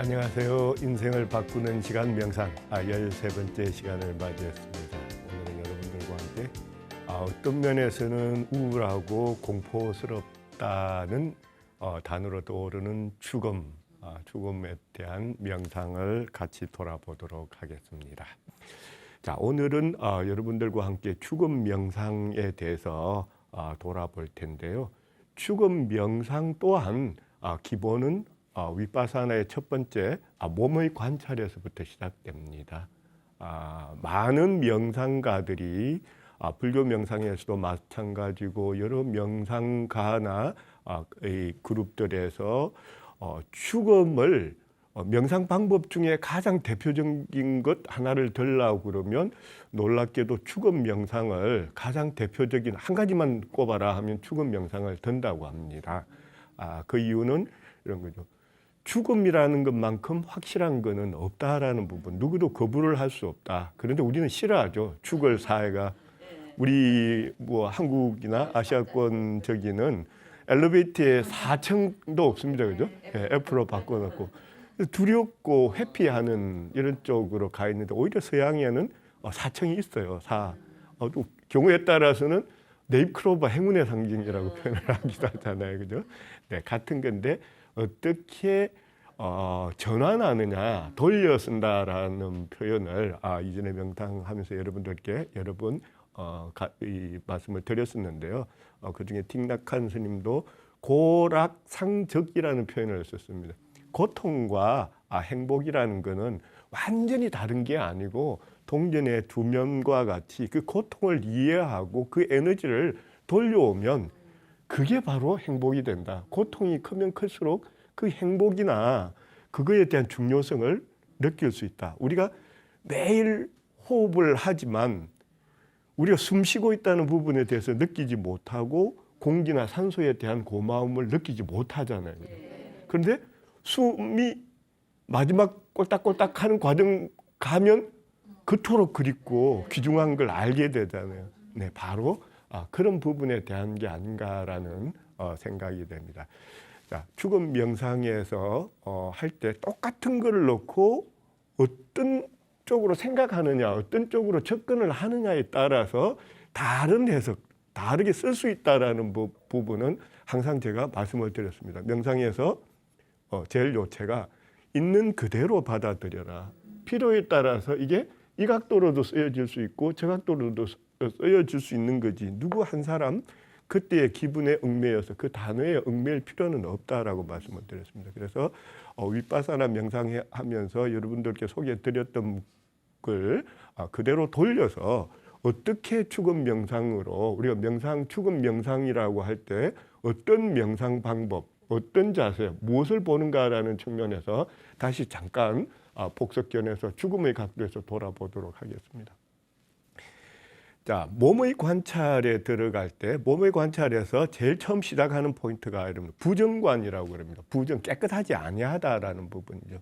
안녕하세요. 인생을 바꾸는 시간 명상 13번째 시간을 맞이했습니다. 오늘은 여러분들과 함께 어떤 면에서는 우울하고 공포스럽다는 단어로 떠오르는 죽음, 죽음에 대한 명상을 같이 돌아보도록 하겠습니다. 자, 오늘은 여러분들과 함께 죽음 명상에 대해서 돌아볼 텐데요. 죽음 명상 또한 기본은 위파사나의 첫 번째 몸의 관찰에서부터 시작됩니다. 많은 명상가들이 불교 명상에서도 마찬가지고 여러 명상가나 그룹들에서 죽음을 명상 방법 중에 가장 대표적인 것 하나를 들라고 그러면 놀랍게도 죽음 명상을 가장 대표적인 한 가지만 꼽아라 하면 죽음 명상을 든다고 합니다. 그 이유는 이런 거죠. 죽음이라는 것만큼 확실한 것은 없다라는 부분, 누구도 거부를 할 수 없다. 그런데 우리는 싫어하죠. 죽을 사회가. 우리 한국이나 아시아권 저기는 엘리베이터에 4층도 없습니다. 그죠? F로 바꿔놓고. 두렵고 회피하는 이런 쪽으로 가 있는데 오히려 서양에는 4층이 있어요. 또 경우에 따라서는 네잎클로버 행운의 상징이라고 표현을 하기도 하잖아요. 그죠? 네, 같은 건데 어떻게 전환하느냐, 돌려 쓴다라는 표현을 이전에 명상하면서 여러분들께 여러 번 이 말씀을 드렸었는데요. 그중에 틱낙한 스님도 고락상적이라는 표현을 썼습니다. 고통과 행복이라는 것은 완전히 다른 게 아니고 동전의 두 면과 같이 그 고통을 이해하고 그 에너지를 돌려오면 그게 바로 행복이 된다. 고통이 크면 클수록 그 행복이나 그거에 대한 중요성을 느낄 수 있다. 우리가 매일 호흡을 하지만 우리가 숨 쉬고 있다는 부분에 대해서 느끼지 못하고 공기나 산소에 대한 고마움을 느끼지 못하잖아요. 그런데 숨이 마지막 꼴딱꼴딱 하는 과정 가면 그토록 그립고 귀중한 걸 알게 되잖아요. 네, 바로 그런 부분에 대한 게 아닌가라는 생각이 됩니다. 자, 죽음 명상에서 할 때 똑같은 거를 놓고 어떤 쪽으로 생각하느냐, 어떤 쪽으로 접근을 하느냐에 따라서 다른 해석, 다르게 쓸 수 있다라는 부분은 항상 제가 말씀을 드렸습니다. 명상에서 제일 요체가 있는 그대로 받아들여라. 필요에 따라서 이게 이 각도로도 쓰여질 수 있고 저 각도로도 쓰여질 수 있는 거지. 누구 한 사람 그때의 기분에 얽매여서 그 단어에 얽매일 필요는 없다라고 말씀을 드렸습니다. 그래서 위파사나 명상하면서 여러분들께 소개해드렸던 걸 그대로 돌려서 어떻게 죽음 명상으로 우리가 죽음 명상이라고 할 때 어떤 명상 방법, 어떤 자세, 무엇을 보는가라는 측면에서 다시 잠깐 복석견에서 죽음의 각도에서 돌아보도록 하겠습니다. 자, 몸의 관찰에 들어갈 때 몸의 관찰에서 제일 처음 시작하는 포인트가 이런 부정관이라고 그럽니다. 부정, 깨끗하지 아니하다라는 부분이죠.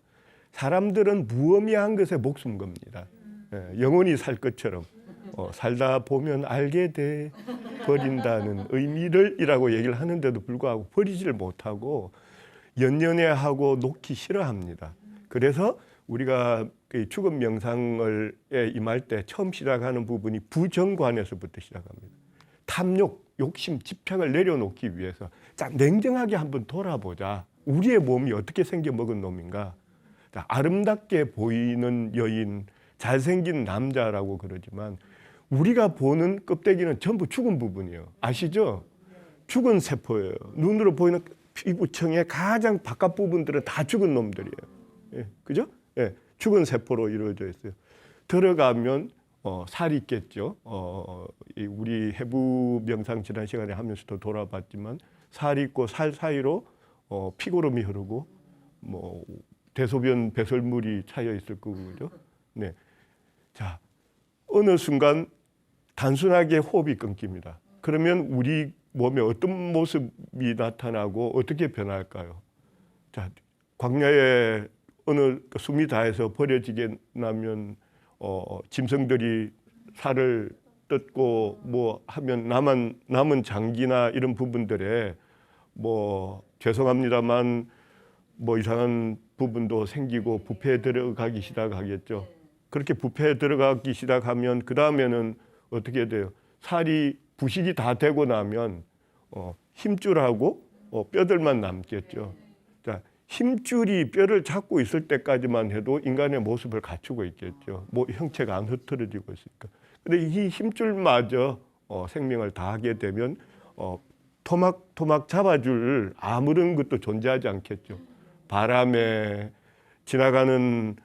사람들은 무의미한 것에 목숨 겁니다. 영원히 살 것처럼 살다 보면 알게 돼 버린다는 의미를이라고 얘기를 하는데도 불구하고 버리지를 못하고 연연해하고 놓기 싫어합니다. 그래서 우리가 죽음 명상을 임할 때 처음 시작하는 부분이 부정관에서부터 시작합니다. 탐욕, 욕심, 집착을 내려놓기 위해서 자, 냉정하게 한번 돌아보자. 우리의 몸이 어떻게 생겨 먹은 놈인가? 자, 아름답게 보이는 여인, 잘생긴 남자라고 그러지만 우리가 보는 껍데기는 전부 죽은 부분이에요. 아시죠? 죽은 세포예요. 눈으로 보이는 피부층의 가장 바깥 부분들은 다 죽은 놈들이에요. 그죠? 죽은 세포로 이루어져 있어요. 들어가면 살이 있겠죠. 우리 해부 명상 지난 시간에 하면서도 돌아봤지만 살이 있고 살 사이로 피고름이 흐르고 대소변 배설물이 차여 있을 거고 그죠. 네. 자, 어느 순간 단순하게 호흡이 끊깁니다. 그러면 우리 몸에 어떤 모습이 나타나고 어떻게 변할까요? 자, 광야에 어느 숨이 다해서 버려지게 나면 짐승들이 살을 뜯고 하면 남은 장기나 이런 부분들에 죄송합니다만 뭐 이상한 부분도 생기고 부패에 들어가기 시작하겠죠. 그렇게 부패에 들어가기 시작하면 그 다음에는 어떻게 돼요? 살이 부식이 다 되고 나면 힘줄하고 뼈들만 남겠죠. 자, 힘줄이 뼈를 잡고 있을 때까지만 해도 인간의 모습을 갖추고 있겠죠. 뭐 형체가 안 흐트러지고 있으니까. 근데 이 힘줄마저 생명을 다하게 되면 토막 잡아줄 아무런 것도 존재하지 않겠죠. 바람에 지나가는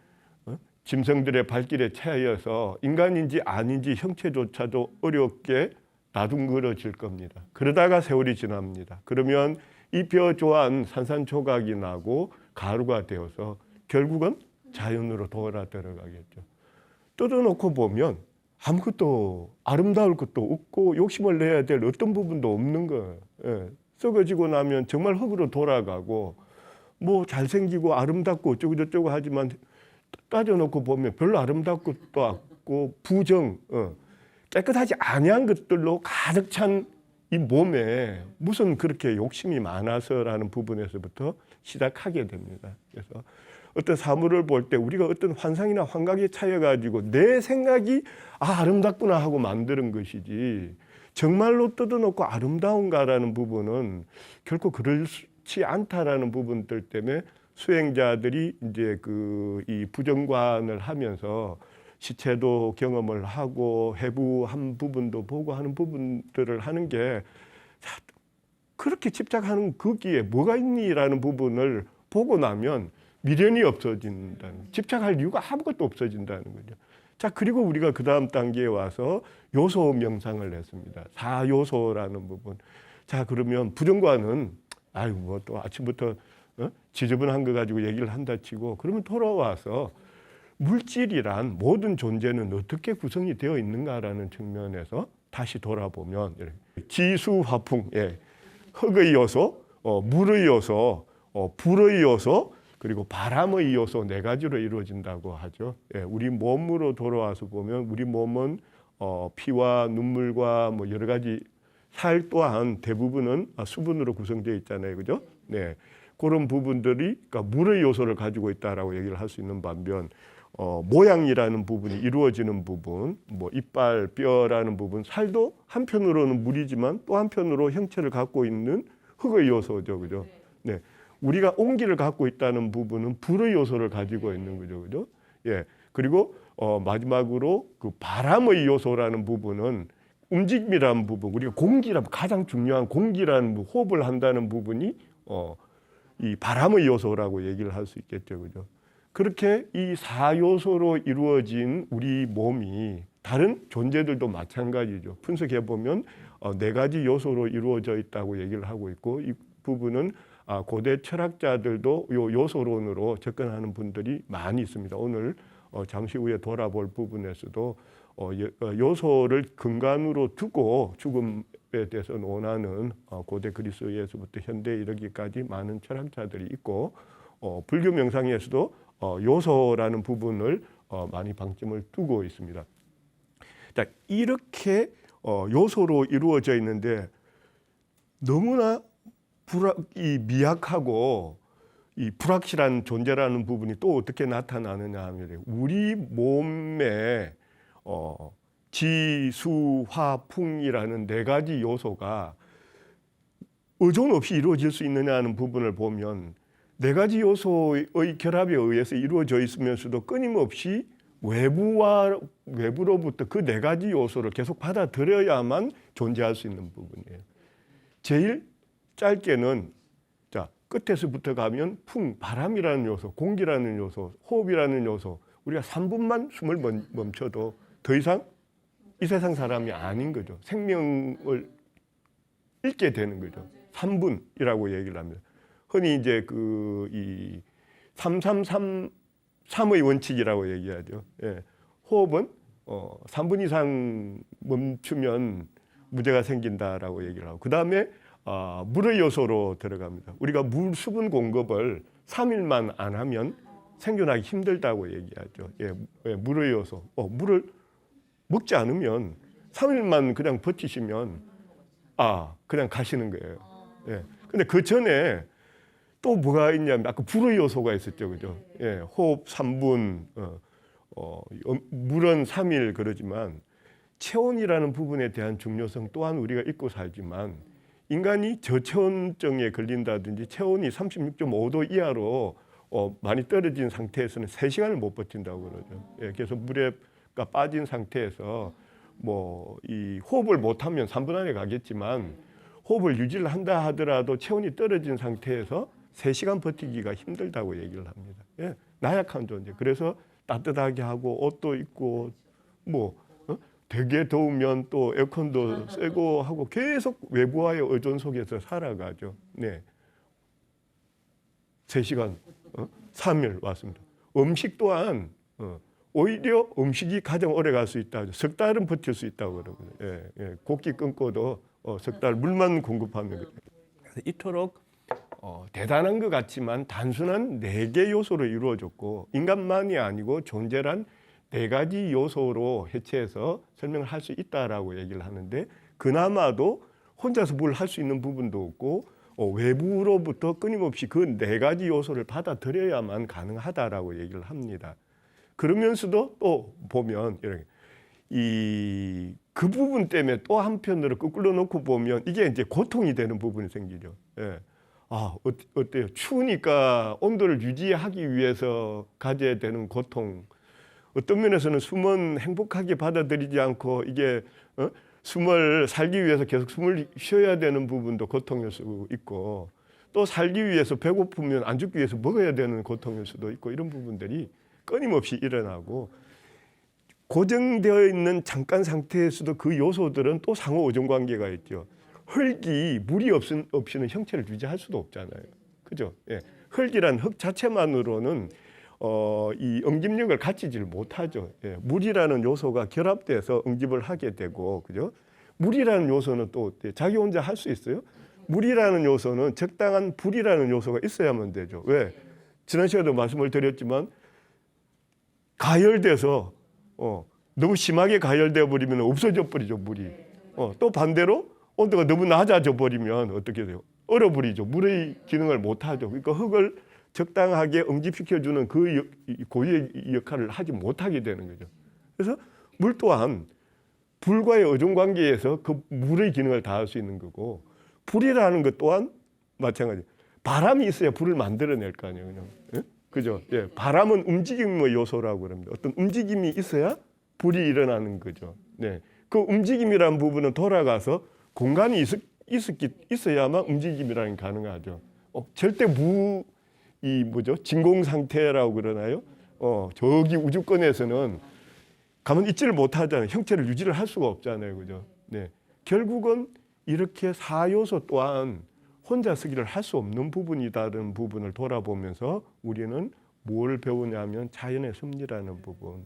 짐승들의 발길에 차여서 인간인지 아닌지 형체조차도 어렵게 나둥그러질 겁니다. 그러다가 세월이 지납니다. 그러면 이 뼈 조한 산산조각이 나고 가루가 되어서 결국은 자연으로 돌아 들어가겠죠. 뜯어놓고 보면 아무것도 아름다울 것도 없고 욕심을 내야 될 어떤 부분도 없는 거예요. 예. 썩어지고 나면 정말 흙으로 돌아가고 뭐 잘생기고 아름답고 어쩌고 저쩌고 하지만 따져놓고 보면 별로 아름답고 또 없고 부정, 깨끗하지 아니한 것들로 가득 찬 이 몸에 무슨 그렇게 욕심이 많아서라는 부분에서부터 시작하게 됩니다. 그래서 어떤 사물을 볼 때 우리가 어떤 환상이나 환각에 차여가지고 내 생각이 아름답구나 하고 만드는 것이지 정말로 뜯어놓고 아름다운가라는 부분은 결코 그렇지 않다라는 부분들 때문에 수행자들이 이제 이 부정관을 하면서 시체도 경험을 하고 해부한 부분도 보고 하는 부분들을 하는 게 그렇게 집착하는 거기에 뭐가 있니라는 부분을 보고 나면 미련이 없어진다는, 집착할 이유가 아무것도 없어진다는 거죠. 자, 그리고 우리가 그 다음 단계에 와서 요소 명상을 했습니다. 4요소라는 부분. 자, 그러면 부정관은 아이고 뭐 또 아침부터 지저분한 거 가지고 얘기를 한다 치고 그러면 돌아와서 물질이란 모든 존재는 어떻게 구성이 되어 있는가라는 측면에서 다시 돌아보면 지수화풍, 흙의 요소, 물의 요소, 불의 요소, 그리고 바람의 요소 4가지로 이루어진다고 하죠. 우리 몸으로 돌아와서 보면 우리 몸은 피와 눈물과 뭐 여러 가지 살 또한 대부분은 수분으로 구성되어 있잖아요, 그죠? 네, 그런 부분들이 그러니까 물의 요소를 가지고 있다라고 얘기를 할 수 있는 반면. 모양이라는 부분이 이루어지는 부분, 뭐 이빨, 뼈라는 부분, 살도 한편으로는 물이지만 또 한편으로 형체를 갖고 있는 흙의 요소죠, 그죠? 네, 우리가 온기를 갖고 있다는 부분은 불의 요소를 가지고 있는 거죠, 그죠? 예, 그리고 마지막으로 그 바람의 요소라는 부분은 움직임이라는 부분, 우리가 공기라는 가장 중요한 공기라는 호흡을 한다는 부분이 이 바람의 요소라고 얘기를 할 수 있겠죠, 그죠? 그렇게 이 4요소로 이루어진 우리 몸이 다른 존재들도 마찬가지죠. 분석해 보면 4가지 요소로 이루어져 있다고 얘기를 하고 있고 이 부분은 고대 철학자들도 요 요소론으로 접근하는 분들이 많이 있습니다. 오늘 잠시 후에 돌아볼 부분에서도 요소를 근간으로 두고 죽음에 대해서 논하는 고대 그리스에서부터 현대에 이르기까지 많은 철학자들이 있고 불교 명상에서도 요소라는 부분을 많이 방점을 두고 있습니다. 자, 이렇게 요소로 이루어져 있는데 너무나 미약하고 이 불확실한 존재라는 부분이 또 어떻게 나타나느냐 하면 우리 몸에 지, 수, 화, 풍이라는 4가지 요소가 의존 없이 이루어질 수 있느냐 하는 부분을 보면 4가지 요소의 결합에 의해서 이루어져 있으면서도 끊임없이 외부로부터 그 4가지 요소를 계속 받아들여야만 존재할 수 있는 부분이에요. 제일 짧게는 자, 끝에서부터 가면 풍, 바람이라는 요소, 공기라는 요소, 호흡이라는 요소, 우리가 3분만 숨을 멈춰도 더 이상 이 세상 사람이 아닌 거죠. 생명을 잃게 되는 거죠. 3분이라고 얘기를 합니다. 흔히 이제 이 3-3-3-3의 원칙이라고 얘기하죠. 예. 호흡은 3분 이상 멈추면 문제가 생긴다라고 얘기를 하고, 그 다음에 물의 요소로 들어갑니다. 우리가 물 수분 공급을 3일만 안 하면 생존하기 힘들다고 얘기하죠. 예, 물의 요소. 물을 먹지 않으면 3일만 그냥 버티시면 그냥 가시는 거예요. 예. 근데 그 전에 또 뭐가 있냐면 아까 불의 요소가 있었죠, 그죠? 예, 호흡 3분, 물은 3일 그러지만 체온이라는 부분에 대한 중요성 또한 우리가 잊고 살지만 인간이 저체온증에 걸린다든지 체온이 36.5도 이하로 많이 떨어진 상태에서는 3시간을 못 버틴다고 그러죠. 예, 그래서 물에 빠진 상태에서 뭐 이 호흡을 못하면 3분 안에 가겠지만 호흡을 유지를 한다 하더라도 체온이 떨어진 상태에서 3시간 버티기가 힘들다고 얘기를 합니다. 예, 나약한 존재. 그래서 따뜻하게 하고 옷도 입고 뭐 되게 더우면 또 에어컨도 쐬고 하고 계속 외부와의 의존 속에서 살아가죠. 네, 3시간, 3일 왔습니다. 음식 또한 오히려 음식이 가장 오래 갈 수 있다. 석 달은 버틸 수 있다고 그러거든요. 예, 예. 곡기 끊고도 석 달 물만 공급하면. 그래서 이토록 대단한 것 같지만 단순한 4개 요소로 이루어졌고 인간만이 아니고 존재란 4가지 요소로 해체해서 설명을 할 수 있다라고 얘기를 하는데 그나마도 혼자서 뭘 할 수 있는 부분도 없고 외부로부터 끊임없이 그 4가지 요소를 받아들여야만 가능하다라고 얘기를 합니다. 그러면서도 또 보면 그 부분 때문에 또 한편으로 거꾸로 놓고 보면 이게 이제 고통이 되는 부분이 생기죠. 예. 어때요? 추우니까 온도를 유지하기 위해서 가져야 되는 고통. 어떤 면에서는 숨은 행복하게 받아들이지 않고 이게 숨을 살기 위해서 계속 숨을 쉬어야 되는 부분도 고통일 수도 있고 또 살기 위해서 배고프면 안 죽기 위해서 먹어야 되는 고통일 수도 있고 이런 부분들이 끊임없이 일어나고 고정되어 있는 잠깐 상태에서도 그 요소들은 또 상호 의존 관계가 있죠. 흙이 물이 없이는 형체를 유지할 수도 없잖아요. 그죠? 예. 흙이란 흙 자체만으로는 이 응집력을 갖추지를 못하죠. 예. 물이라는 요소가 결합돼서 응집을 하게 되고, 그죠? 물이라는 요소는 또 자기 혼자 할 수 있어요? 물이라는 요소는 적당한 불이라는 요소가 있어야만 되죠. 왜? 지난 시간에도 말씀을 드렸지만 가열돼서 너무 심하게 가열되어 버리면 없어져 버리죠, 물이. 또 반대로 온도가 너무 낮아져 버리면 어떻게 돼요? 얼어버리죠. 물의 기능을 못하죠. 그러니까 흙을 적당하게 응집시켜주는 그 고유의 역할을 하지 못하게 되는 거죠. 그래서 물 또한 불과의 의존 관계에서 그 물의 기능을 다할 수 있는 거고 불이라는 것 또한 마찬가지. 바람이 있어야 불을 만들어낼 거 아니에요. 그냥. 예? 그죠? 예. 바람은 움직임의 요소라고 그럽니다. 어떤 움직임이 있어야 불이 일어나는 거죠. 네. 그 움직임이라는 부분은 돌아가서 공간이 있어야만 움직임이라는 게 가능하죠. 절대 진공 상태라고 그러나요? 저기 우주권에서는 가만히 있지를 못하잖아요. 형체를 유지를 할 수가 없잖아요. 그죠? 네. 결국은 이렇게 4요소 또한 혼자 서기를 할 수 없는 부분이다라는 부분을 돌아보면서 우리는 뭘 배우냐면 자연의 섭리라는 부분.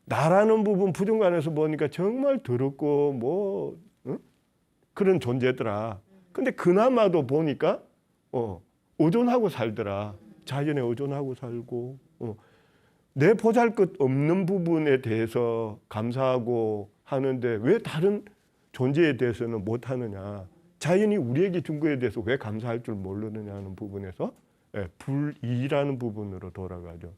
나라는 부분 부정관에서 보니까 정말 더럽고 그런 존재더라. 근데 그나마도 보니까 의존하고 살더라. 자연에 의존하고 살고 내 보잘것 없는 부분에 대해서 감사하고 하는데 왜 다른 존재에 대해서는 못하느냐. 자연이 우리에게 준 거에 대해서 왜 감사할 줄 모르느냐는 부분에서 불이라는 부분으로 돌아가죠.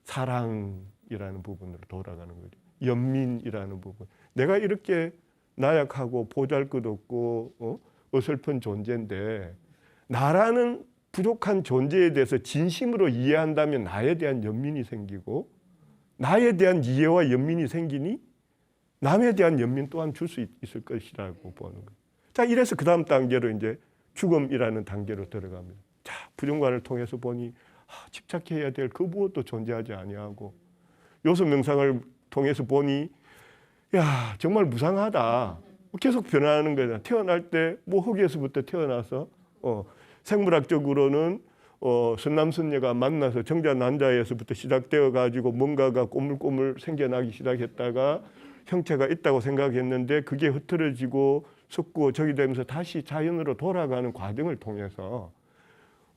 사랑이라는 부분으로 돌아가는 거죠. 연민이라는 부분. 내가 이렇게 나약하고 보잘것없고 어설픈 존재인데 나라는 부족한 존재에 대해서 진심으로 이해한다면 나에 대한 연민이 생기고 나에 대한 이해와 연민이 생기니 남에 대한 연민 또한 줄 수 있을 것이라고 보는 거예요. 자, 이래서 그 다음 단계로 이제 죽음이라는 단계로 들어갑니다. 자, 부정관을 통해서 보니 집착해야 될 그 무엇도 존재하지 아니하고 요소 명상을 통해서 보니 야, 정말 무상하다. 계속 변화하는 거잖아. 태어날 때 흙에서부터 태어나서 생물학적으로는 선남선녀가 만나서 정자 난자에서부터 시작되어 가지고 뭔가가 꼬물꼬물 생겨나기 시작했다가 형체가 있다고 생각했는데 그게 흐트러지고 섞고 저기 되면서 다시 자연으로 돌아가는 과정을 통해서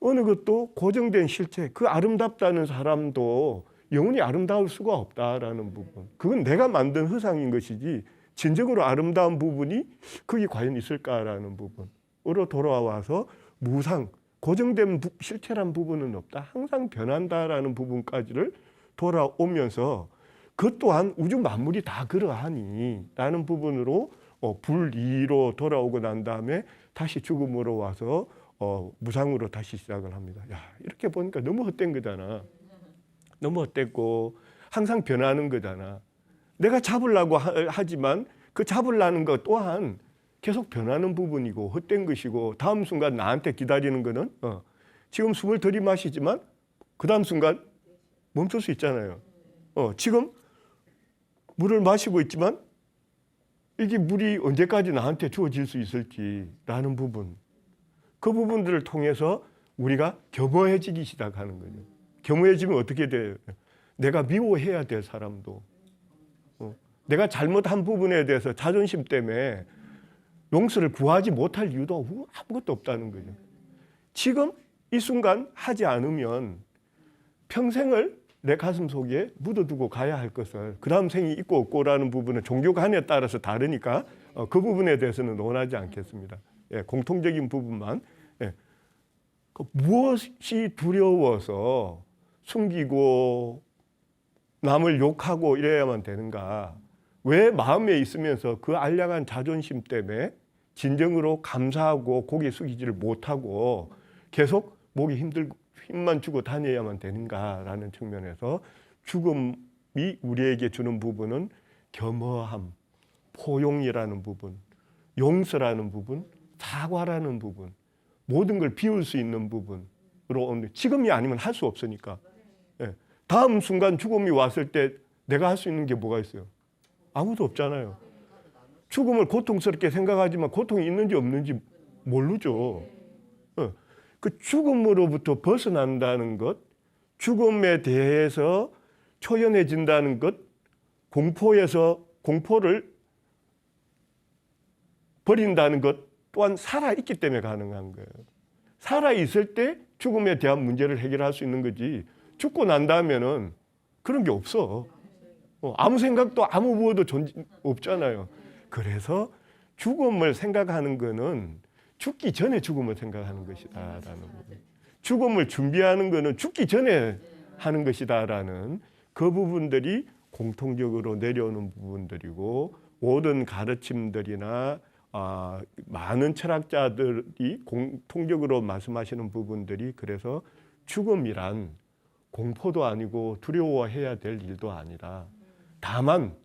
어느 것도 고정된 실체, 그 아름답다는 사람도 영원히 아름다울 수가 없다라는 부분. 그건 내가 만든 허상인 것이지 진정으로 아름다운 부분이 거기 과연 있을까라는 부분으로 돌아와서 무상, 고정된 실체란 부분은 없다. 항상 변한다라는 부분까지를 돌아오면서 그 또한 우주 만물이 다 그러하니 라는 부분으로 불이로 돌아오고 난 다음에 다시 죽음으로 와서 무상으로 다시 시작을 합니다. 야, 이렇게 보니까 너무 헛된 거잖아. 너무 헛됐고 항상 변하는 거잖아. 내가 잡으려고 하지만 그 잡으려는 것 또한 계속 변하는 부분이고 헛된 것이고 다음 순간 나한테 기다리는 거는 지금 숨을 들이마시지만 그 다음 순간 멈출 수 있잖아요. 지금 물을 마시고 있지만 이게 물이 언제까지 나한테 주어질 수 있을지라는 부분, 그 부분들을 통해서 우리가 겸허해지기 시작하는 거죠. 겸허해지면 어떻게 돼요? 내가 미워해야 될 사람도, 내가 잘못한 부분에 대해서 자존심 때문에 용서를 구하지 못할 이유도 아무것도 없다는 거죠. 지금 이 순간 하지 않으면 평생을 내 가슴 속에 묻어두고 가야 할 것을 그 다음 생이 있고 없고라는 부분은 종교 간에 따라서 다르니까 그 부분에 대해서는 논하지 않겠습니다. 공통적인 부분만. 무엇이 두려워서 숨기고 남을 욕하고 이래야만 되는가? 왜 마음에 있으면서 그 알량한 자존심 때문에 진정으로 감사하고 고개 숙이지를 못하고 계속 목이 힘만 주고 다녀야만 되는가라는 측면에서 죽음이 우리에게 주는 부분은 겸허함, 포용이라는 부분, 용서라는 부분, 사과라는 부분, 모든 걸 비울 수 있는 부분으로 오는데 지금이 아니면 할 수 없으니까. 다음 순간 죽음이 왔을 때 내가 할 수 있는 게 뭐가 있어요? 아무도 없잖아요. 죽음을 고통스럽게 생각하지만 고통이 있는지 없는지 모르죠. 그 죽음으로부터 벗어난다는 것, 죽음에 대해서 초연해진다는 것, 공포를 버린다는 것 또한 살아있기 때문에 가능한 거예요. 살아있을 때 죽음에 대한 문제를 해결할 수 있는 거지, 죽고 난 다음에는 그런 게 없어. 아무 생각도 아무 무엇도 없잖아요. 그래서 죽음을 생각하는 거는 죽기 전에 죽음을 생각하는 것이다라는 부분. 죽음을 준비하는 거는 죽기 전에 하는 것이다라는 그 부분들이 공통적으로 내려오는 부분들이고, 모든 가르침들이나 많은 철학자들이 공통적으로 말씀하시는 부분들이, 그래서 죽음이란 공포도 아니고 두려워해야 될 일도 아니라 다만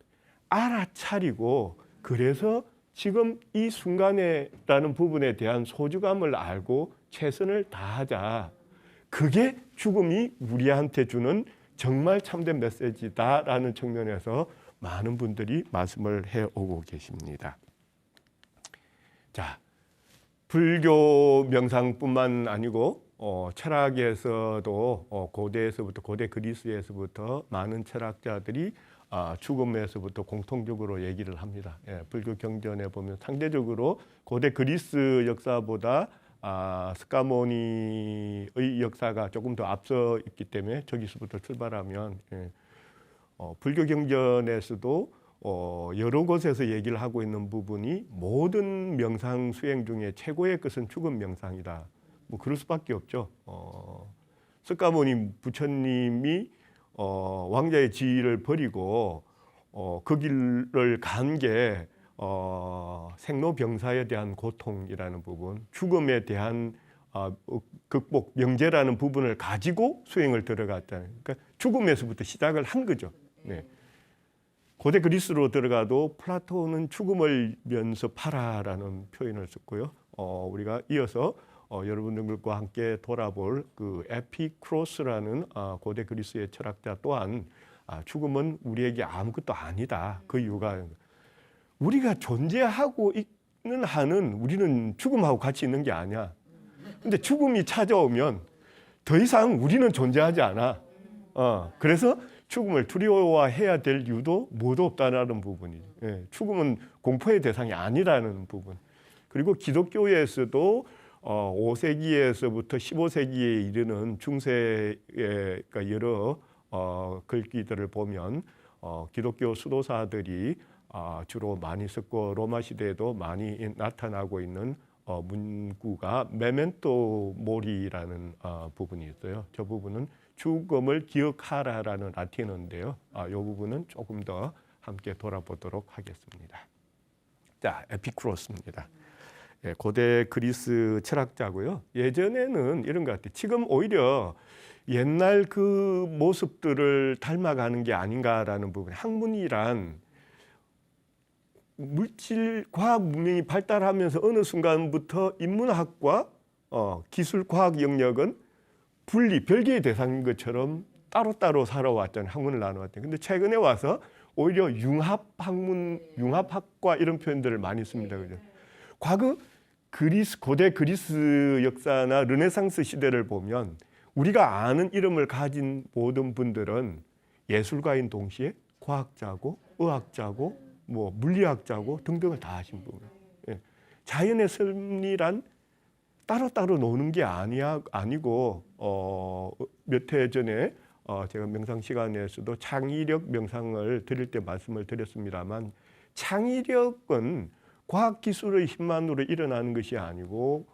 알아차리고, 그래서 지금 이 순간에라는 부분에 대한 소중함을 알고 최선을 다하자. 그게 죽음이 우리한테 주는 정말 참된 메시지다라는 측면에서 많은 분들이 말씀을 해오고 계십니다. 자, 불교 명상뿐만 아니고 철학에서도 고대에서부터, 고대 그리스에서부터 많은 철학자들이 죽음에서부터 공통적으로 얘기를 합니다. 불교 경전에 보면 상대적으로 고대 그리스 역사보다 스카모니의 역사가 조금 더 앞서 있기 때문에 저기서부터 출발하면 불교 경전에서도 여러 곳에서 얘기를 하고 있는 부분이, 모든 명상 수행 중에 최고의 것은 죽음 명상이다. 뭐 그럴 수밖에 없죠. 스카모니 부처님이 왕자의 지위를 버리고 그 길을 간 게 생로병사에 대한 고통이라는 부분, 죽음에 대한 극복, 명제라는 부분을 가지고 수행을 들어갔잖아요. 그러니까 죽음에서부터 시작을 한 거죠. 네. 고대 그리스로 들어가도 플라톤은 죽음을 면섭하라라는 표현을 썼고요. 우리가 이어서 여러분들과 함께 돌아볼 그 에피크로스라는 고대 그리스의 철학자 또한 죽음은 우리에게 아무것도 아니다. 그 이유가, 우리가 존재하고 있는 한은 우리는 죽음하고 같이 있는 게 아니야. 근데 죽음이 찾아오면 더 이상 우리는 존재하지 않아. 그래서 죽음을 두려워해야 될 이유도 모두 없다는 부분이죠. 죽음은 공포의 대상이 아니라는 부분. 그리고 기독교에서도 5세기에서부터 15세기에 이르는 중세의 여러 글귀들을 보면 기독교 수도사들이 주로 많이 썼고, 로마 시대에도 많이 나타나고 있는 문구가 메멘토 모리라는 부분이 있어요. 저 부분은 죽음을 기억하라라는 라틴어인데요. 이 부분은 조금 더 함께 돌아보도록 하겠습니다. 자, 에피쿠로스입니다. 예, 고대 그리스 철학자고요. 예전에는 이런 것 같아요. 지금 오히려 옛날 그 모습들을 닮아가는 게 아닌가라는 부분. 학문이란 물질, 과학 문명이 발달하면서 어느 순간부터 인문학과 기술, 과학 영역은 분리, 별개의 대상인 것처럼 따로따로 살아왔잖아요. 학문을 나눠왔잖아요. 근데 최근에 와서 오히려 융합학문, 융합학과 이런 표현들을 많이 씁니다. 그죠? 과거 고대 그리스 역사나 르네상스 시대를 보면 우리가 아는 이름을 가진 모든 분들은 예술가인 동시에 과학자고 의학자고 뭐 물리학자고 등등을 다 하신 분. 예. 자연의 섭리란 따로따로 노는 게 아니고 몇 해 전에 제가 명상 시간에서도 창의력 명상을 드릴 때 말씀을 드렸습니다만 창의력은 과학기술의 힘만으로 일어나는 것이 아니고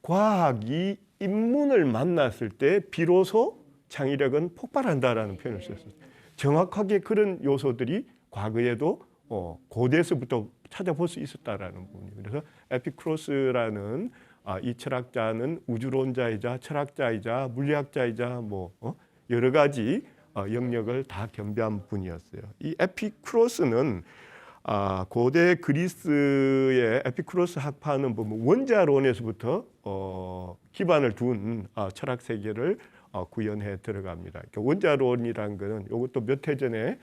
과학이 인문을 만났을 때 비로소 창의력은 폭발한다라는 표현을 썼어요. 정확하게 그런 요소들이 과거에도 고대에서부터 찾아볼 수 있었다라는 부분이에요. 그래서 에피쿠로스라는 이 철학자는 우주론자이자 철학자이자 물리학자이자 여러 가지 영역을 다 겸비한 분이었어요. 이 에피쿠로스는 고대 그리스의 에피쿠로스 학파는 보면 원자론에서부터 기반을 둔 철학 세계를 구현해 들어갑니다. 원자론이라는 것은 이것도 몇 해 전에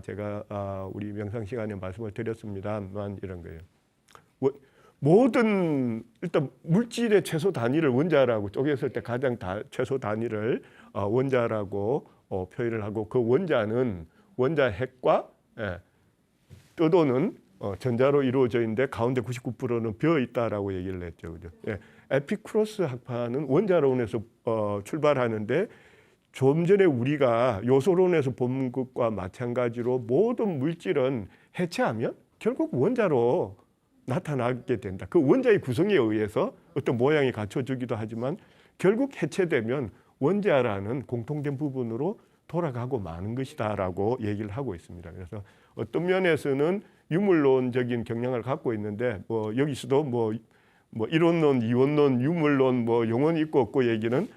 제가 우리 명상 시간에 말씀을 드렸습니다만 이런 거예요. 모든 일단 물질의 최소 단위를 원자라고 쪼개었을 때 가장 최소 단위를 원자라고 표현을 하고 그 원자는 원자 핵과 떠도는 전자로 이루어져 있는데 가운데 99%는 비어 있다라고 얘기를 했죠, 그죠? 예. 에피쿠로스 학파는 원자론에서 출발하는데 좀 전에 우리가 요소론에서 본 것과 마찬가지로 모든 물질은 해체하면 결국 원자로 나타나게 된다. 그 원자의 구성에 의해서 어떤 모양이 갖춰지기도 하지만 결국 해체되면 원자라는 공통된 부분으로 돌아가고 마는 것이다라고 얘기를 하고 있습니다. 그래서 어떤 면에서는 유물론적인 경향을 갖고 있는데 여기서도 이론론, 이원론, 유물론 용언이 있고 없고 얘기는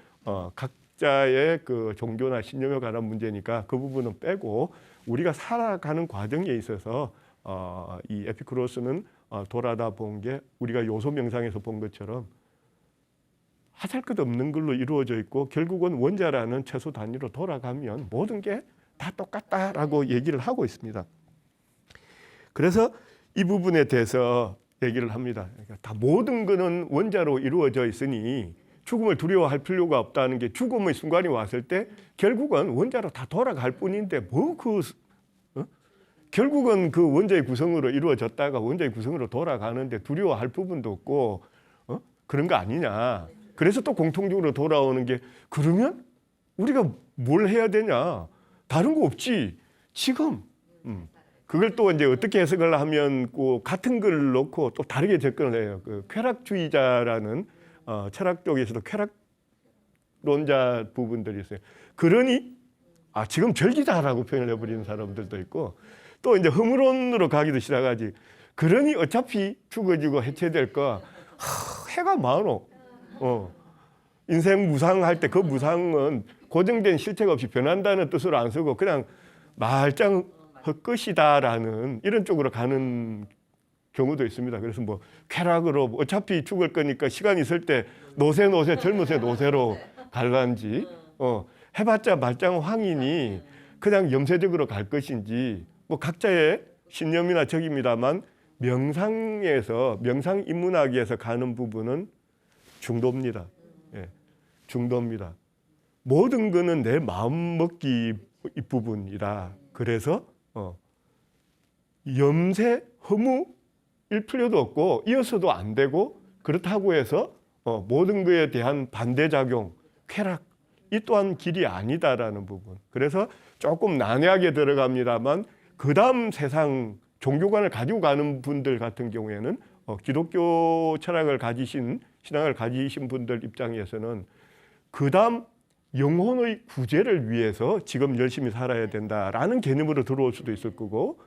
각자의 그 종교나 신념에 관한 문제니까 그 부분은 빼고 우리가 살아가는 과정에 있어서 이 에피쿠로스는 돌아다 본 게 우리가 요소 명상에서 본 것처럼 하잘것없는 걸로 이루어져 있고 결국은 원자라는 최소 단위로 돌아가면 모든 게 다 똑같다라고 얘기를 하고 있습니다. 그래서 이 부분에 대해서 얘기를 합니다. 그러니까 다 모든 것은 원자로 이루어져 있으니 죽음을 두려워할 필요가 없다는 게 죽음의 순간이 왔을 때 결국은 원자로 다 돌아갈 뿐인데 결국은 그 원자의 구성으로 이루어졌다가 원자의 구성으로 돌아가는데 두려워할 부분도 없고 그런 거 아니냐. 그래서 또 공통적으로 돌아오는 게 그러면 우리가 뭘 해야 되냐. 다른 거 없지. 지금. 그걸 또 이제 어떻게 해석을 하면 같은 글을 놓고 또 다르게 접근을 해요. 그 쾌락주의자라는 철학 쪽에서도 쾌락론자 부분들이 있어요. 그러니 지금 절기다라고 표현을 해버리는 사람들도 있고 또 이제 허무론으로 가기도 시작하지. 그러니 어차피 죽어지고 해체될 거 해가 많어. 인생 무상할 때 그 무상은 고정된 실체가 없이 변한다는 뜻으로 안 쓰고 그냥 말짱 헛것이다라는 이런 쪽으로 가는 경우도 있습니다. 그래서 쾌락으로 어차피 죽을 거니까 시간 있을 때 노세 젊으세 노세로 갈란지 해봤자 말짱 황인이 그냥 염세적으로 갈 것인지 각자의 신념이나 적입니다만 명상에서 명상 인문학에서 가는 부분은 중도입니다. 예, 중도입니다. 모든 거는 내 마음 먹기 부분이라 그래서 염세 허무일 필요도 없고 이어서도 안 되고 그렇다고 해서 모든 거에 대한 반대작용, 쾌락 이 또한 길이 아니다라는 부분. 그래서 조금 난해하게 들어갑니다만 그 다음 세상 종교관을 가지고 가는 분들 같은 경우에는 기독교 철학을 가지신 신앙을 가지신 분들 입장에서는 그다음 영혼의 구제를 위해서 지금 열심히 살아야 된다라는 개념으로 들어올 수도 있을 거고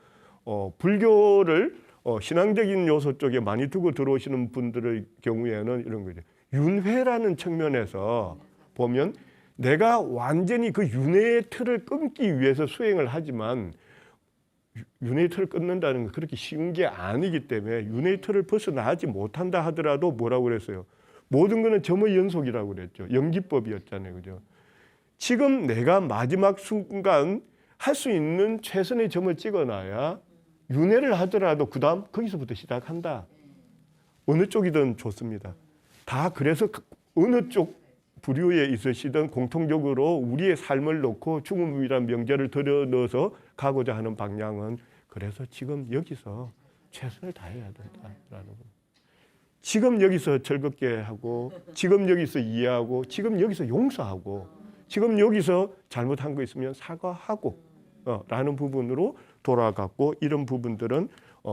불교를 신앙적인 요소 쪽에 많이 두고 들어오시는 분들의 경우에는 이런 거죠. 윤회라는 측면에서 보면 내가 완전히 그 윤회의 틀을 끊기 위해서 수행을 하지만 윤회의 틀을 끊는다는 건 그렇게 쉬운 게 아니기 때문에 윤회의 틀을 벗어나지 못한다 하더라도 뭐라고 그랬어요? 모든 것은 점의 연속이라고 그랬죠. 연기법이었잖아요. 그죠? 지금 내가 마지막 순간 할 수 있는 최선의 점을 찍어놔야 윤회를 하더라도 그 다음 거기서부터 시작한다. 어느 쪽이든 좋습니다. 다 그래서 어느 쪽 부류에 있으시든 공통적으로 우리의 삶을 놓고 죽음이란 명제를 들여 넣어서 가고자 하는 방향은 그래서 지금 여기서 최선을 다해야 된다라는 겁니다. 지금 여기서 즐겁게 하고 지금 여기서 이해하고 지금 여기서 용서하고 지금 여기서 잘못한 거 있으면 사과하고 라는 부분으로 돌아갔고 이런 부분들은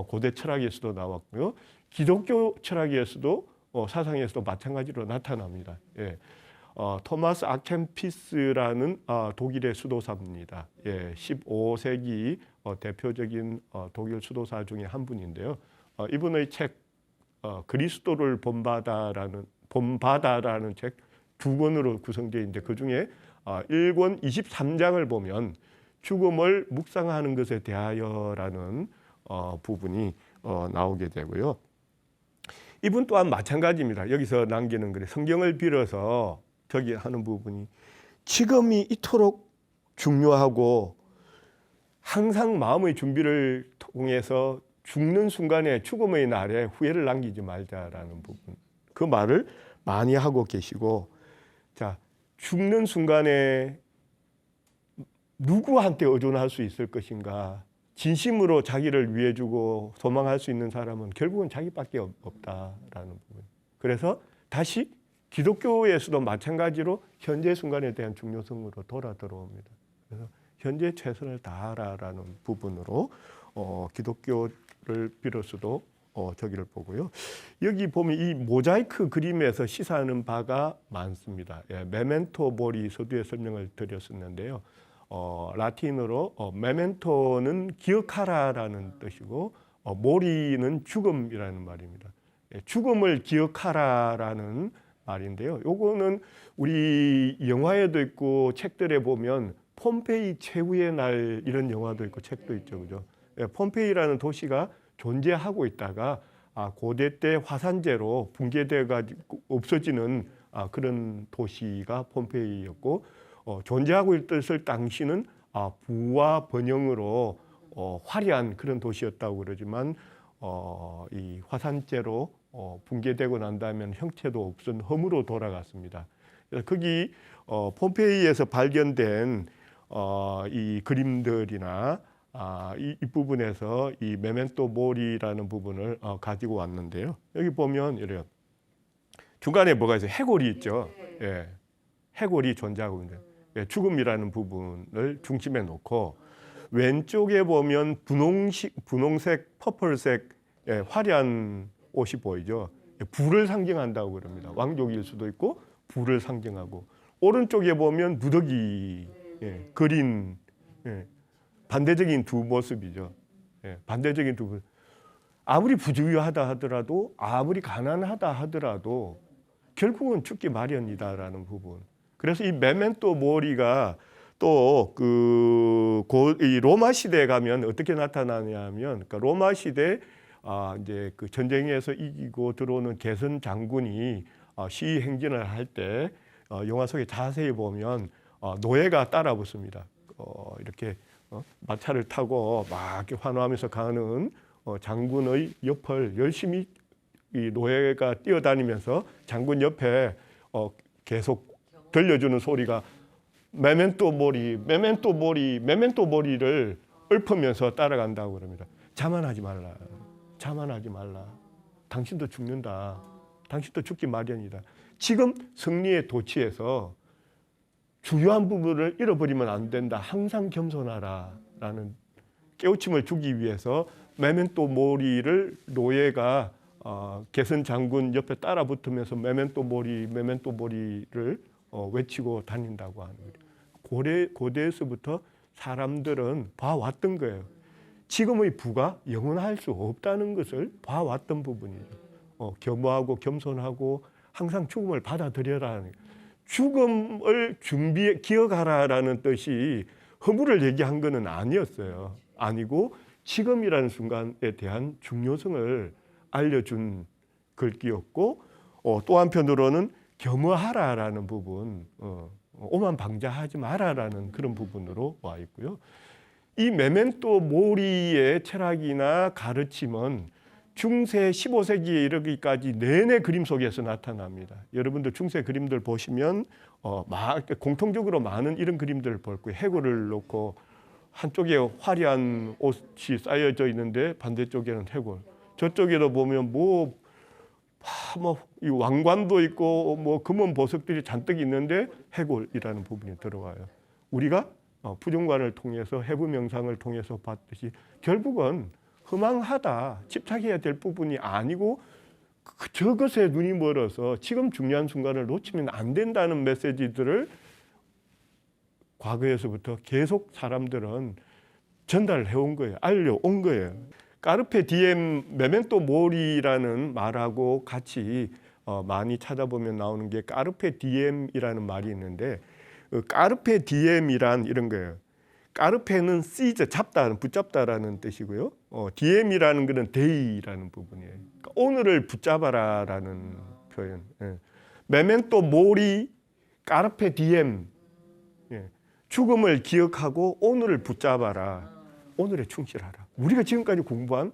고대 철학에서도 나왔고요. 기독교 철학에서도 사상에서도 마찬가지로 나타납니다. 예. 토마스 아켄피스라는 독일의 수도사입니다. 예, 15세기 대표적인 독일 수도사 중에 한 분인데요. 이분의 책 그리스도를 본받아라는 책 2권으로 구성되어 있는데 그중에 1권 23장을 보면 죽음을 묵상하는 것에 대하여라는 부분이 나오게 되고요. 이분 또한 마찬가지입니다. 여기서 남기는 글에 성경을 빌어서 저기 하는 부분이 지금이 이토록 중요하고 항상 마음의 준비를 통해서 죽는 순간에 죽음의 날에 후회를 남기지 말자라는 부분. 그 말을 많이 하고 계시고 자, 죽는 순간에 누구한테 의존할 수 있을 것인가? 진심으로 자기를 위해 주고 소망할 수 있는 사람은 결국은 자기밖에 없다라는 부분. 그래서 다시 기독교에서도 마찬가지로 현재 순간에 대한 중요성으로 돌아 들어옵니다. 그래서 현재 최선을 다하라라는 부분으로 기독교를 빌어서도 저기를 보고요. 여기 보면 이 모자이크 그림에서 시사하는 바가 많습니다. 예, 메멘토 모리 서두에 설명을 드렸었는데요. 라틴어로 메멘토는 기억하라라는 뜻이고 모리는 죽음이라는 말입니다. 예, 죽음을 기억하라라는 말인데요. 요거는 우리 영화에도 있고 책들에 보면 폼페이 최후의 날 이런 영화도 있고 책도 있죠. 그죠? 예, 폼페이라는 도시가 존재하고 있다가 고대 때 화산재로 붕괴돼 가지고 없어지는 그런 도시가 폼페이였고 존재하고 있을 당시는 부와 번영으로 화려한 그런 도시였다고 그러지만 이 화산재로 붕괴되고 난 다음에 형체도 없은 험으로 돌아갔습니다. 그래서 거기 폼페이에서 발견된 이 그림들이나 이 부분에서 이 메멘토 모리라는 부분을 가지고 왔는데요. 여기 보면 이래요. 중간에 뭐가 있어요? 해골이 있죠. 예, 해골이 존재하고 있는데 예, 죽음이라는 부분을 중심에 놓고 왼쪽에 보면 분홍색, 퍼플색 예, 화려한 옷이 보이죠. 예, 불을 상징한다고 그럽니다. 왕족일 수도 있고 불을 상징하고 오른쪽에 보면 무더기 예, 그린 예, 반대적인 두 모습이죠. 예, 반대적인 두 모습. 아무리 부주의하다 하더라도 아무리 가난하다 하더라도 결국은 죽기 마련이다라는 부분. 그래서 이 메멘토 모리가 또 이 로마 시대에 가면 어떻게 나타나냐면 그러니까 로마 시대 이제 그 전쟁에서 이기고 들어오는 개선 장군이 시위 행진을 할 때 영화 속에 자세히 보면 노예가 따라 붙습니다. 이렇게 마차를 타고 막 이렇게 환호하면서 가는 장군의 옆을 열심히 이 노예가 뛰어다니면서 장군 옆에 계속 들려주는 소리가 메멘토 모리, 메멘토 모리, 메멘토 모리를 읊으면서 따라간다고 그럽니다. 자만하지 말라. 자만하지 말라. 당신도 죽는다. 당신도 죽기 마련이다. 지금 승리의 도취에서 주요한 부분을 잃어버리면 안 된다. 항상 겸손하라라는 깨우침을 주기 위해서 메멘토 모리를 노예가 개선 장군 옆에 따라 붙으면서 메멘토 모리를 외치고 다닌다고 하는 거예요. 고대에서부터 사람들은 봐왔던 거예요. 지금의 부가 영원할 수 없다는 것을 봐왔던 부분이죠. 겸허하고 겸손하고 항상 죽음을 받아들여라는, 죽음을 기억하라라는 뜻이 허물을 얘기한 것은 아니었어요. 아니고 지금이라는 순간에 대한 중요성을 알려준 글귀였고, 또 한편으로는 겸허하라라는 부분, 오만방자하지 마라라는 그런 부분으로 와 있고요. 이 메멘토 모리의 철학이나 가르침은 중세 15세기에 이르기까지 내내 그림 속에서 나타납니다. 여러분들 중세 그림들 보시면 공통적으로 많은 이런 그림들을 볼 거예요. 해골을 놓고 한쪽에 화려한 옷이 쌓여져 있는데 반대쪽에는 해골. 저쪽에도 보면 이 왕관도 있고 금은 보석들이 잔뜩 있는데 해골이라는 부분이 들어와요. 우리가 부정관을 통해서 해부 명상을 통해서 봤듯이 결국은 허망하다, 집착해야 될 부분이 아니고 저것에 눈이 멀어서 지금 중요한 순간을 놓치면 안 된다는 메시지들을 과거에서부터 계속 사람들은 전달해 온 거예요. 알려온 거예요. 까르페 디엠, 메멘토 모리라는 말하고 같이 많이 찾아보면 나오는 게 까르페 디엠이라는 말이 있는데, 까르페 디엠이란 이런 거예요. 까르페는 시저, 잡다, 붙잡다라는 뜻이고요. 디엠이라는 것은 데이라는 부분이에요. 그러니까 오늘을 붙잡아라라는 표현. 예. 메멘토 모리, 까르페 디엠. 예. 죽음을 기억하고 오늘을 붙잡아라. 오늘에 충실하라. 우리가 지금까지 공부한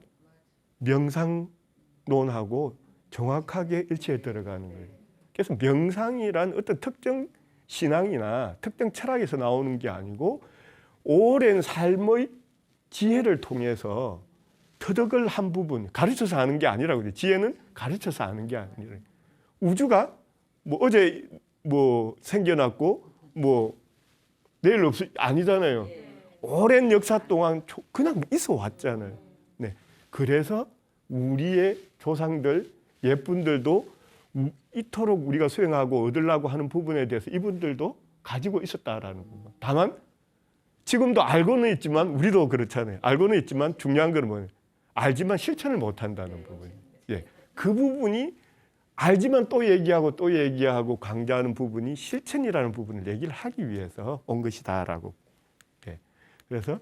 명상론하고 정확하게 일치해 들어가는 거예요. 그래서 명상이란 어떤 특정 신앙이나 특정 철학에서 나오는 게 아니고 오랜 삶의 지혜를 통해서 터득을 한 부분, 가르쳐서 아는 게 아니라고 그래요. 지혜는 가르쳐서 아는 게 아니라, 우주가 어제 생겨났고 내일 아니잖아요. 오랜 역사 동안 그냥 있어 왔잖아요. 네. 그래서 우리의 조상들, 옛분들도 이토록 우리가 수행하고 얻으려고 하는 부분에 대해서 이분들도 가지고 있었다라는 부분. 다만 지금도 알고는 있지만, 우리도 그렇잖아요. 알고는 있지만 중요한 건 뭐예요? 알지만 실천을 못한다는 부분이에요. 예. 그 부분이 알지만 또 얘기하고 강조하는 부분이 실천이라는 부분을 얘기를 하기 위해서 온 것이다라고. 예. 그래서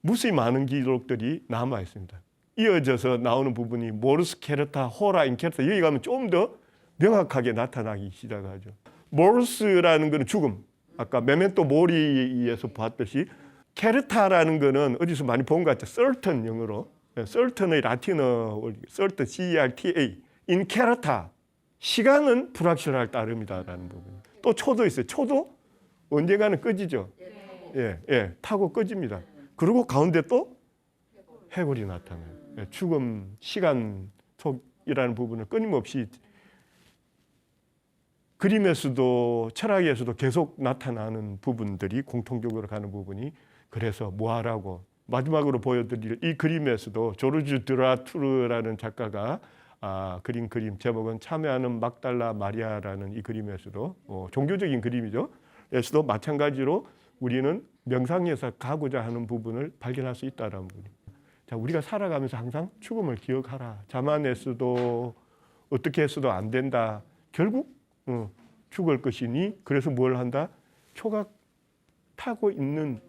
무수히 많은 기록들이 남아 있습니다. 이어져서 나오는 부분이 모르스 케르타, 호라 인케르타, 여기 가면 좀 더 명확하게 나타나기 시작하죠. 모르스라는 것은 죽음. 아까 메멘토 모리에서 봤듯이, 케르타라는 거는 어디서 많이 본 것 같죠. certain 영어로. certain의 라틴어, certain, C-E-R-T-A. in 케르타. 시간은 불확실할 따름이다라는 부분. 또 초도 있어요. 초도 언젠가는 꺼지죠. 예, 타고 꺼집니다. 그리고 가운데 또 해골이 나타나요. 예, 죽음, 시간 속이라는 부분을 끊임없이 그림에서도 철학에서도 계속 나타나는 부분들이 공통적으로 가는 부분이, 그래서 뭐하라고 마지막으로 보여드릴 이 그림에서도 조르주 드라투르라는 작가가 그린 그림 제목은 참여하는 막달라 마리아라는 이 그림에서도 종교적인 그림이죠. 에서도 마찬가지로 우리는 명상에서 가고자 하는 부분을 발견할 수 있다는 부분. 자, 우리가 살아가면서 항상 죽음을 기억하라. 자만해서도 어떻게 해서도 안 된다. 결국 죽을 것이니 그래서 뭘 한다? 초각 타고 있는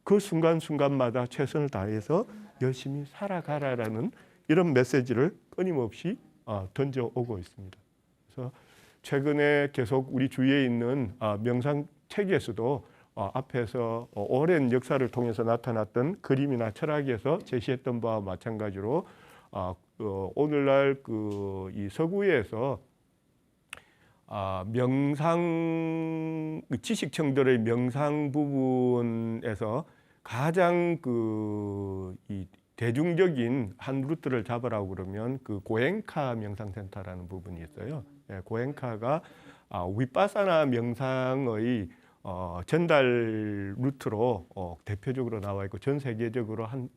그 순간순간마다 최선을 다해서 열심히 살아가라라는 이런 메시지를 끊임없이 던져오고 있습니다. 그래서 최근에 계속 우리 주위에 있는 명상 책에서도 앞에서 오랜 역사를 통해서 나타났던 그림이나 철학에서 제시했던 바와 마찬가지로 오늘날 이 서구에서 명상 지식층들의 명상 부분에서 가장 이 대중적인 한 루트를 잡으라고 그러면 그 고엔카 명상센터라는 부분이 있어요. 예, 고엔카가 위파사나 명상의 전달 루트로 대표적으로 나와 있고 전 세계적으로 한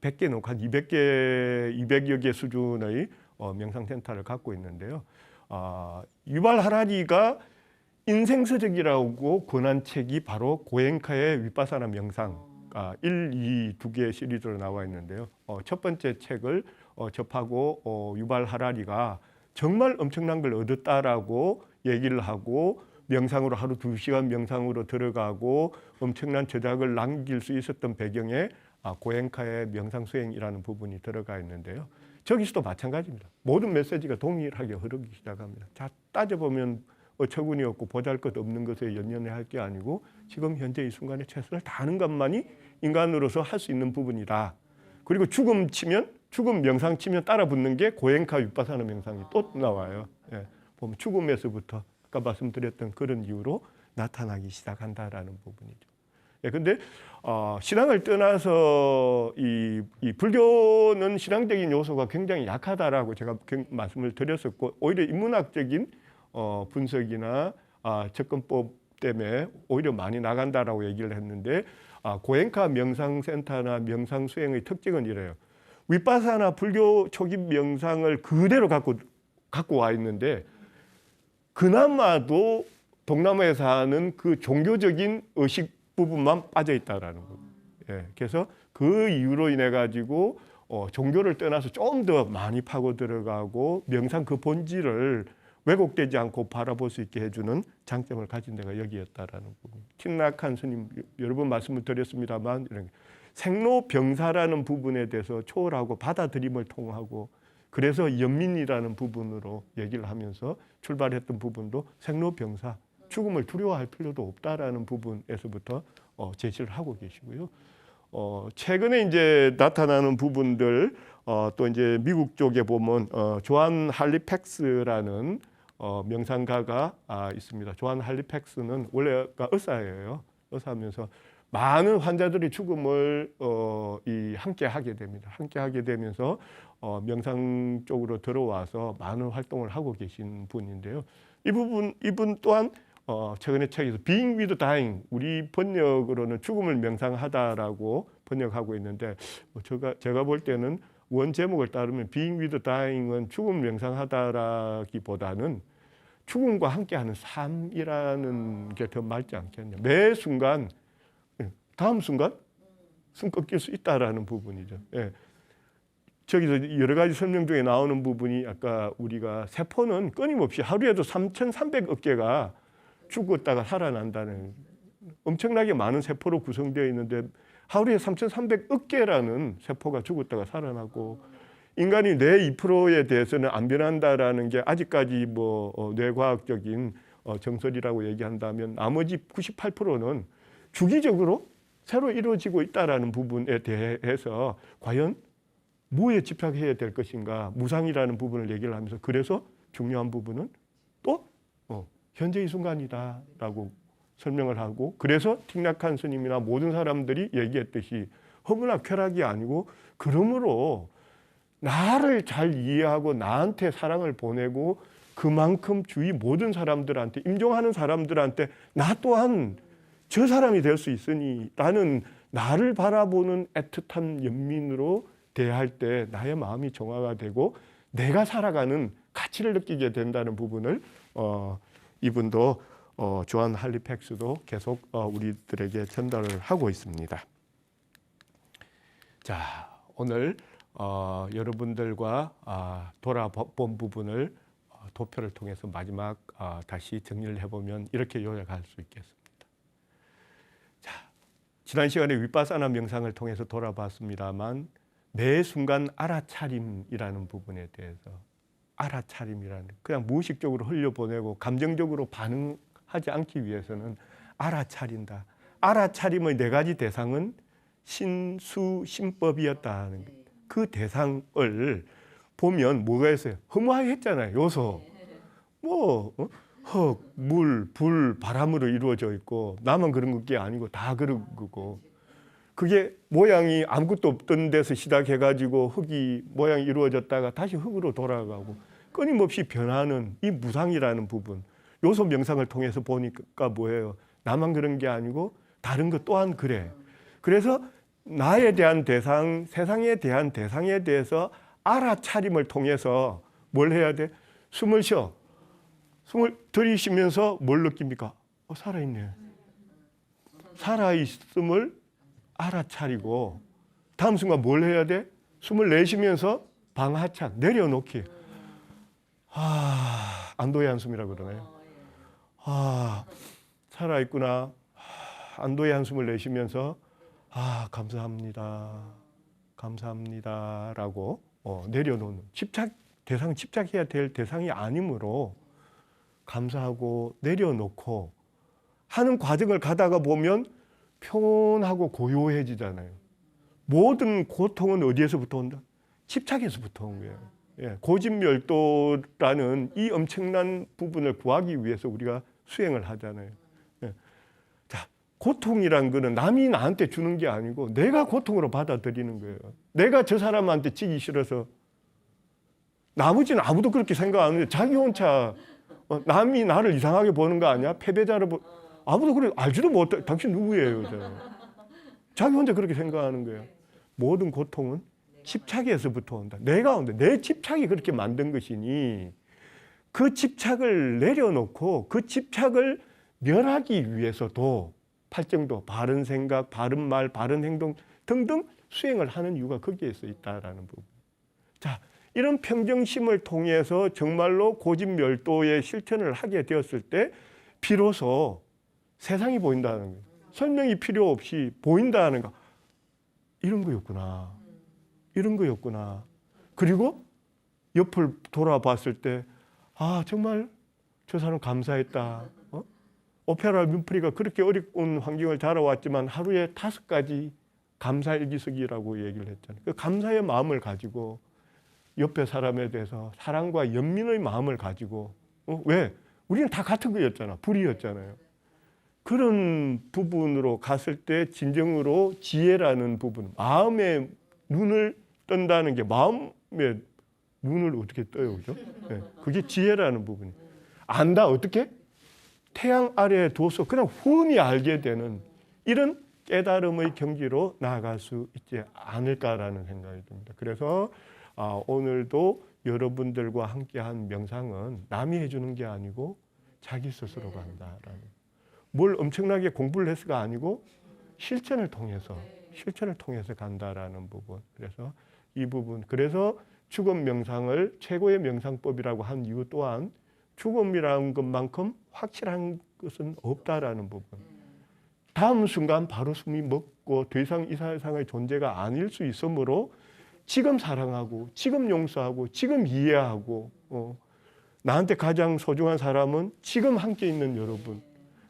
100개 놓고 한 200여 개 수준의 명상센터를 갖고 있는데요. 유발 하라리가 인생서적이라고 권한 책이 바로 고엔카의 위파사나 명상 1, 2 두 개의 시리즈로 나와 있는데요. 첫 번째 책을 접하고 유발 하라리가 정말 엄청난 걸 얻었다라고 얘기를 하고 명상으로 하루 2시간 명상으로 들어가고 엄청난 저작을 남길 수 있었던 배경에 고엔카의 명상 수행이라는 부분이 들어가 있는데요. 저기서도 마찬가지입니다. 모든 메시지가 동일하게 흐르기 시작합니다. 자, 따져보면 어처구니 없고 보잘것없는 것에 연연해할 게 아니고 지금 현재 이 순간에 최선을 다하는 것만이 인간으로서 할 수 있는 부분이다. 그리고 죽음 명상 치면 따라 붙는 게 고엔카 위파사나 명상이 또 나와요. 예, 보면 죽음에서부터 아까 말씀드렸던 그런 이유로 나타나기 시작한다라는 부분이죠. 예, 근데 신앙을 떠나서 이 불교는 신앙적인 요소가 굉장히 약하다라고 제가 말씀을 드렸었고 오히려 인문학적인 분석이나 접근법 때문에 오히려 많이 나간다라고 얘기를 했는데 고엔카 명상센터나 명상 수행의 특징은 이래요. 위파사나 불교 초기 명상을 그대로 갖고 와 있는데 그나마도 동남아에서 하는 그 종교적인 의식 부분만 빠져 있다라는 거예요. 예, 그래서 그 이유로 인해 가지고 종교를 떠나서 좀 더 많이 파고 들어가고 명상 그 본질을 왜곡되지 않고 바라볼 수 있게 해주는 장점을 가진 데가 여기였다라는 부분. 틱낙한 스님 여러 번 말씀을 드렸습니다만 이런 생로병사라는 부분에 대해서 초월하고 받아들임을 통하고 그래서 연민이라는 부분으로 얘기를 하면서 출발했던 부분도 생로병사 죽음을 두려워할 필요도 없다라는 부분에서부터 제시를 하고 계시고요. 최근에 이제 나타나는 부분들 또 이제 미국 쪽에 보면 조한 할리팩스라는 명상가가 있습니다. 조한 할리팩스는 원래가 의사예요. 의사하면서 많은 환자들이 죽음을 함께 하게 됩니다. 함께 하게 되면서 명상 쪽으로 들어와서 많은 활동을 하고 계신 분인데요. 이분 또한 최근에 책에서 Being with Dying, 우리 번역으로는 죽음을 명상하다라고 번역하고 있는데 제가 볼 때는 원 제목을 따르면 Being with Dying은 죽음을 명상하다라기보다는 죽음과 함께하는 삶이라는 게 더 맞지 않겠냐. 매 순간 다음 순간 숨 끊길 수 있다라는 부분이죠. 예. 저기서 여러 가지 설명 중에 나오는 부분이 아까 우리가 세포는 끊임없이 하루에도 3,300억 개가 죽었다가 살아난다는 엄청나게 많은 세포로 구성되어 있는데 하루에 3,300억 개라는 세포가 죽었다가 살아나고 인간이 뇌 2%에 대해서는 안 변한다라는 게 아직까지 뇌과학적인 정설이라고 얘기한다면 나머지 98%는 주기적으로 새로 이루어지고 있다라는 부분에 대해서 과연 뭐에 집착해야 될 것인가 무상이라는 부분을 얘기를 하면서 그래서 중요한 부분은 또 현재 이 순간이다라고 설명을 하고 그래서 틱낙한 스님이나 모든 사람들이 얘기했듯이 허무나 쾌락이 아니고 그러므로 나를 잘 이해하고 나한테 사랑을 보내고 그만큼 주위 모든 사람들한테 임종하는 사람들한테 나 또한 저 사람이 될 수 있으니 라는 나를 바라보는 애틋한 연민으로 대할 때 나의 마음이 정화가 되고 내가 살아가는 가치를 느끼게 된다는 부분을 이분도 조한 할리팩스도 계속 우리들에게 전달을 하고 있습니다. 자, 오늘 여러분들과 돌아본 부분을 도표를 통해서 마지막 다시 정리를 해보면 이렇게 요약할 수 있겠습니다. 자, 지난 시간에 위파사나 명상을 통해서 돌아봤습니다만 매 순간 알아차림이라는 부분에 대해서 알아차림이라는 그냥 무의식적으로 흘려보내고 감정적으로 반응하지 않기 위해서는 알아차린다. 알아차림의 네 가지 대상은 신수신법이었다는 그 대상을 보면 뭐가 있어요? 허무하했잖아요. 요소. 흙, 물, 불, 바람으로 이루어져 있고 나만 그런 게 아니고 다 그런 거고 그게 모양이 아무것도 없던 데서 시작해가지고 흙이 모양이 이루어졌다가 다시 흙으로 돌아가고 끊임없이 변하는 이 무상이라는 부분 요소 명상을 통해서 보니까 뭐예요? 나만 그런 게 아니고 다른 것 또한 그래. 그래서 나에 대한 대상, 세상에 대한 대상에 대해서 알아차림을 통해서 뭘 해야 돼? 숨을 쉬어. 숨을 들이쉬면서 뭘 느낍니까? 살아있네. 살아있음을 알아차리고 다음 순간 뭘 해야 돼? 숨을 내쉬면서 방하착, 내려놓기. 안도의 한숨이라고 그러네요. 살아있구나. 안도의 한숨을 내쉬면서 감사합니다. 감사합니다라고 내려놓는 대상 집착해야 될 대상이 아니므로 감사하고 내려놓고 하는 과정을 가다가 보면 평온하고 고요해지잖아요. 모든 고통은 어디에서부터 온다? 집착에서부터 온 거예요. 예, 고집멸도라는 이 엄청난 부분을 구하기 위해서 우리가 수행을 하잖아요. 예. 자, 고통이란 거는 남이 나한테 주는 게 아니고 내가 고통으로 받아들이는 거예요. 내가 저 사람한테 지기 싫어서 나머지는 아무도 그렇게 생각 안 하는데 자기 혼자 남이 나를 이상하게 보는 거 아니야? 패배자로 아무도 그래 알지도 못해. 당신 누구예요? 자기 혼자 그렇게 생각하는 거예요. 모든 고통은 집착에서부터 온다. 내가 온다. 내 집착이 그렇게 만든 것이니 그 집착을 내려놓고 그 집착을 멸하기 위해서도 팔정도 바른 생각, 바른 말, 바른 행동 등등 수행을 하는 이유가 거기에서 있다라는 부분. 자, 이런 평정심을 통해서 정말로 고집멸도의 실천을 하게 되었을 때 비로소 세상이 보인다는 거예요. 설명이 필요 없이 보인다는 거. 이런 거였구나. 이런 거였구나. 그리고 옆을 돌아봤을 때 정말 저 사람 감사했다. 오페라 윈프리가 그렇게 어려운 환경을 자라왔지만 하루에 5가지 감사일기 쓰기라고 얘기를 했잖아요. 그 감사의 마음을 가지고 옆에 사람에 대해서 사랑과 연민의 마음을 가지고 왜? 우리는 다 같은 거였잖아. 불이었잖아요. 그런 부분으로 갔을 때 진정으로 지혜라는 부분, 마음의 눈을 뜬다는 게 마음의 눈을 어떻게 떠요, 그죠? 네, 그게 지혜라는 부분이. 안다 어떻게? 태양 아래에 둬서 그냥 훤히 알게 되는 이런 깨달음의 경지로 나아갈 수 있지 않을까라는 생각이 듭니다. 그래서 오늘도 여러분들과 함께한 명상은 남이 해주는 게 아니고 자기 스스로가 한다라는. 뭘 엄청나게 공부를 해서가 아니고 실천을 통해서 간다라는 부분. 그래서 이 부분. 그래서 죽음 명상을 최고의 명상법이라고 한 이유 또한 죽음이라는 것만큼 확실한 것은 없다라는 부분. 다음 순간 바로 숨이 멎고 더 이상 이 세상의 존재가 아닐 수 있으므로 지금 사랑하고 지금 용서하고 지금 이해하고 나한테 가장 소중한 사람은 지금 함께 있는 여러분.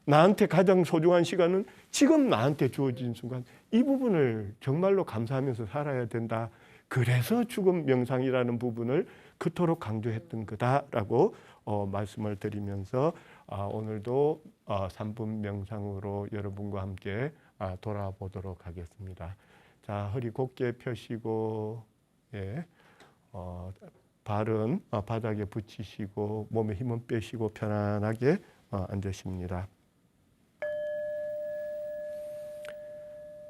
나한테 가장 소중한 시간은 지금 나한테 주어진 순간. 이 부분을 정말로 감사하면서 살아야 된다. 그래서 죽음 명상이라는 부분을 그토록 강조했던 거다라고 말씀을 드리면서 오늘도 3분 명상으로 여러분과 함께 돌아보도록 하겠습니다. 자, 허리 곧게 펴시고 발은 바닥에 붙이시고 몸에 힘은 빼시고 편안하게 앉으십니다.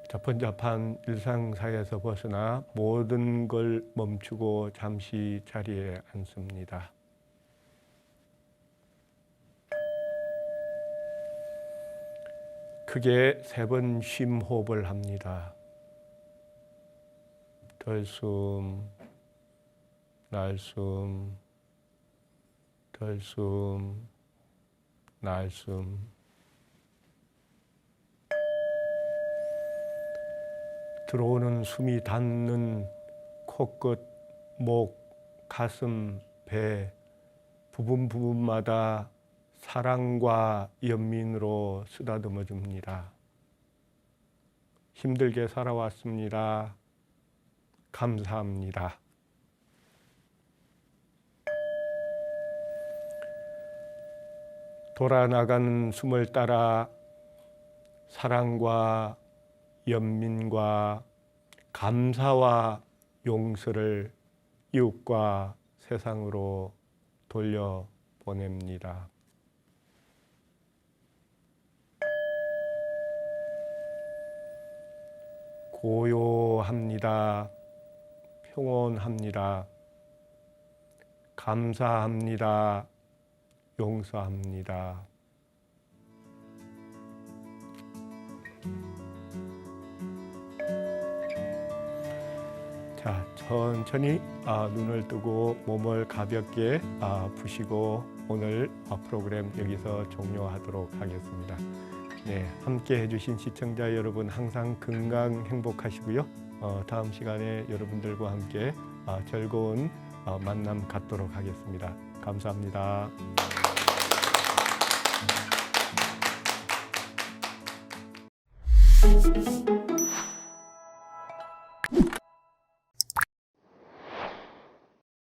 자, 번잡한 일상사에서 벗어나 모든 걸 멈추고 잠시 자리에 앉습니다. 크게 3번 쉼호흡을 합니다. 들숨, 날숨, 들숨, 날숨. 들어오는 숨이 닿는 코끝, 목, 가슴, 배 부분마다 사랑과 연민으로 쓰다듬어 줍니다. 힘들게 살아왔습니다. 감사합니다. 돌아나가는 숨을 따라 사랑과 연민과 감사와 용서를 이웃과 세상으로 돌려보냅니다. 고요합니다. 평온합니다. 감사합니다. 용서합니다. 자, 천천히 눈을 뜨고 몸을 가볍게 푸시고 오늘 프로그램 여기서 종료하도록 하겠습니다. 네, 함께 해주신 시청자 여러분 항상 건강 행복하시고요. 다음 시간에 여러분들과 함께 즐거운 만남 갖도록 하겠습니다. 감사합니다.